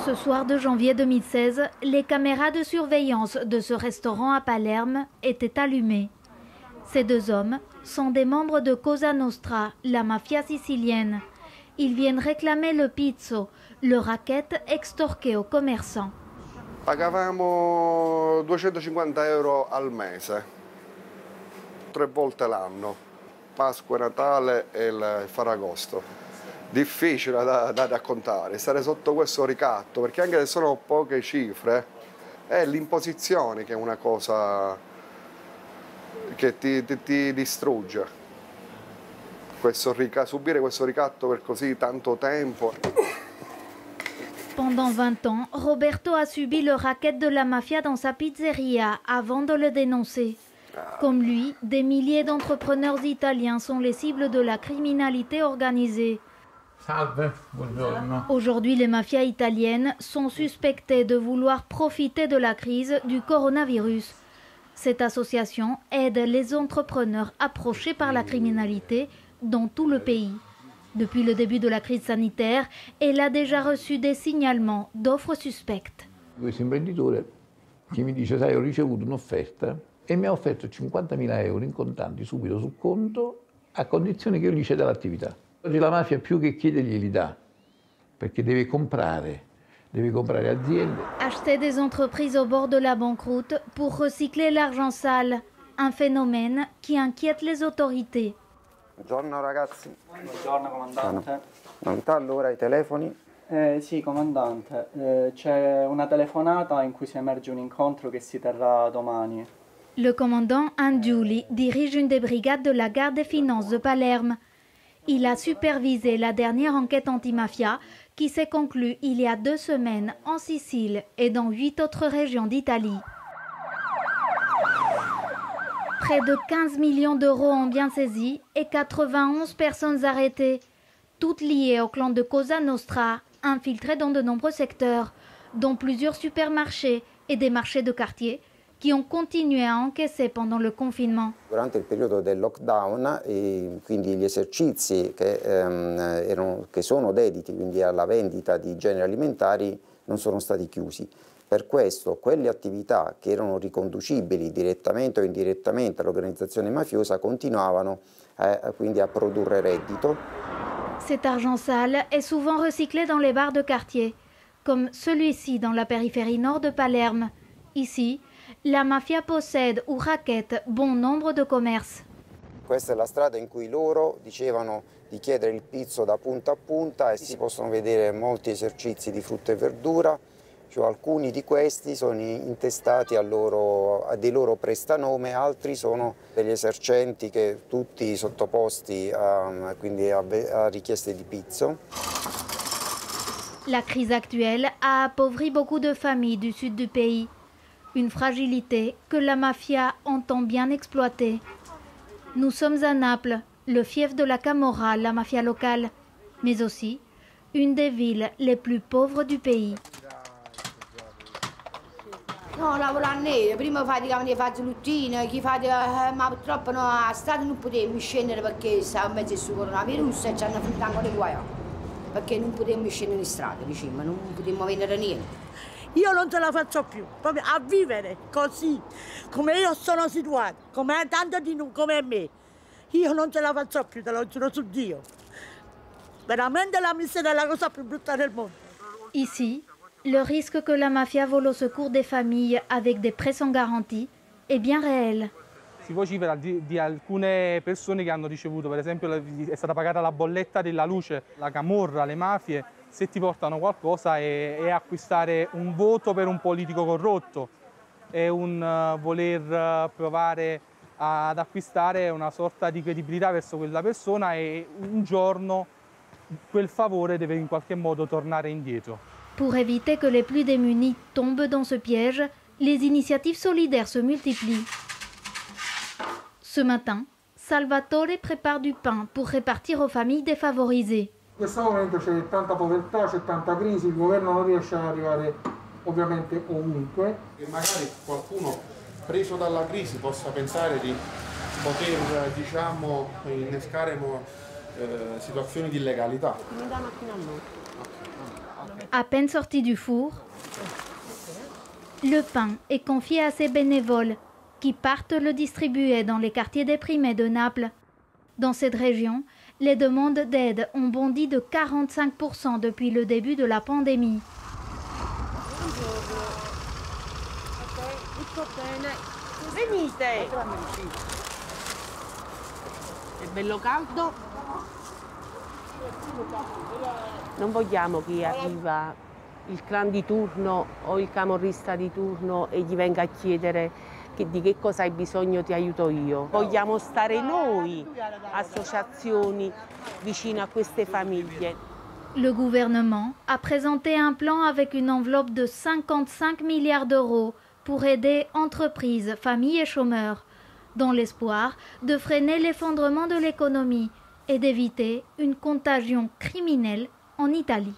Ce soir de janvier 2016, les caméras de surveillance de ce restaurant à Palerme étaient allumées. Ces deux hommes sont des membres de Cosa Nostra, la mafia sicilienne. Ils viennent réclamer le pizzo, le racket extorqué aux commerçants. Pagavamo 250 euro al mese, 3 volte l'anno, Pasqua, Natale e il Ferragosto. Difficile da raccontare, stare sotto questo ricatto, perché anche se sono poche cifre, è l'imposizione che è una cosa che ti distrugge. Subire questo ricatto per così tanto tempo. Pendant 20 ans, Roberto a subi le racket de la mafia dans sa pizzeria avant de le dénoncer. Comme lui, des milliers d'entrepreneurs italiens sont les cibles de la criminalité organisée. Salve, buongiorno. Aujourd'hui, les mafias italiennes sont suspectées de vouloir profiter de la crise du coronavirus. Cette association aide les entrepreneurs approchés par la criminalité dans tout le pays. Depuis le début de la crise sanitaire, elle a déjà reçu des signalements d'offres suspectes. Questo imprenditore che mi dice, sai, ho ricevuto un'offerta e mi ha offerto 50.000 euro in contanti subito sul conto a condizione che io gli ceda l'attività. Oggi la mafia più che chiede glieli dà, perché deve comprare aziende. Acheter des entreprises au bord de la banqueroute pour recycler l'argent sale, un phénomène qui inquiète les autorités. Buongiorno ragazzi. Buongiorno comandante. Novità allora, i telefoni? Sì comandante, c'è una telefonata in cui si emerge un incontro che si terrà domani. Le commandant Angiuli dirige une des brigades de la garde des finances de Palerme. Il a supervisé la dernière enquête antimafia qui s'est conclue il y a 2 semaines en Sicile et dans 8 autres régions d'Italie. Près de 15 millions d'euros en biens saisis et 91 personnes arrêtées, toutes liées au clan de Cosa Nostra, infiltré dans de nombreux secteurs, dont plusieurs supermarchés et des marchés de quartier, qui ont continué a encaisser pendant le confinement. Durante il periodo del lockdown, quindi gli esercizi che sono dediti quindi alla vendita di generi alimentari non sono stati chiusi. Per questo quelle attività che erano riconducibili direttamente o indirettamente all'organizzazione mafiosa continuavano quindi a produrre reddito. Cet argent sale est souvent recyclé dans les bars de quartier, comme celui-ci dans la périphérie nord de Palerme. Ici, la mafia possède ou racchette bon nombre de commerces. Questa è la strada in cui loro dicevano di chiedere il pizzo da punta a punta e si possono vedere molti esercizi di frutta e verdura. Cioè, alcuni di questi sono intestati a dei loro prestanome, altri sono degli esercenti che tutti sottoposti quindi a richieste di pizzo. La crise actuelle a appauvri beaucoup de familles du sud du pays. Une fragilité que la mafia entend bien exploiter. Nous sommes à Naples, le fief de la Camorra, la mafia locale, mais aussi une des villes les plus pauvres du pays. No, lavorare nero, prima faticavano di fare luttine, ma purtroppo no, a strada non potevo scendere perché stava in mezzo al coronavirus e ci hanno finito ancora qua. Perché non potevamo scendere in strada, diciamo, non potevamo vendere niente. Io non ce la faccio più, proprio a vivere così, come io sono situato, come tanto di non come me. Io non ce la faccio più, te lo giuro su Dio. Veramente la miseria è la cosa più brutta del mondo. Ici, le risque que la mafia vole au secours des familles avec des prêts sans garantie est bien réel. Si vocifera di alcune persone che hanno ricevuto, per esempio è stata pagata la bolletta della luce, la camorra, le mafie, se ti portano qualcosa è acquistare un voto per un politico corrotto, è un voler provare ad acquistare una sorta di credibilità verso quella persona e un giorno quel favore deve in qualche modo tornare indietro. Pour éviter que les plus démunis tombent dans ce piège, les initiatives solidaires se multiplient. Ce matin, Salvatore prépare du pain pour répartir aux familles défavorisées. In questo momento c'è tanta povertà, c'è tanta crisi, il governo non riesce ad arrivare ovviamente ovunque. E magari qualcuno preso dalla crisi possa pensare di poter, diciamo, innescare situazioni di illegalità. Mi danno fino a noi. À peine sorti du four, le pain est confié à ces bénévoles qui partent le distribuer dans les quartiers déprimés de Naples. Dans cette région, les demandes d'aide ont bondi de 45% depuis le début de la pandémie. Venite! È bello caldo. Non vogliamo che arriva il clan di turno o il camorrista di turno e gli venga a chiedere di che cosa hai bisogno, ti aiuto io. Vogliamo stare noi, associazioni, vicino a queste famiglie. Le gouvernement a présenté un plan avec une enveloppe de 55 milliards d'euros pour aider entreprises, familles et chômeurs, dans l'espoir de freiner l'effondrement de l'économie et d'éviter une contagion criminelle en Italie.